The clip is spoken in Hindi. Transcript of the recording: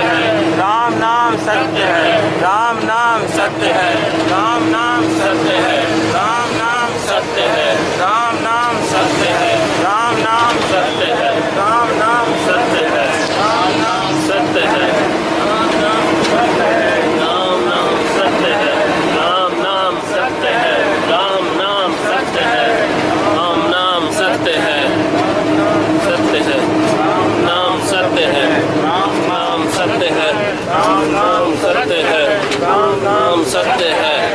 है, राम नाम सत्य है, राम नाम सत्य है, राम नाम सत्य है, राम नाम सत्य है, राम नाम सत्य है, राम नाम सत्य है, राम नाम सत्य है, राम नाम सत्य है, राम नाम सत्य है, राम नाम सत्य है, राम नाम सत्य है, राम नाम सत्य है, राम नाम सत्य है, सत्य है, राम नाम सत्य है, राम नाम सत्य है, राम नाम सत्य है, राम नाम सत्य है।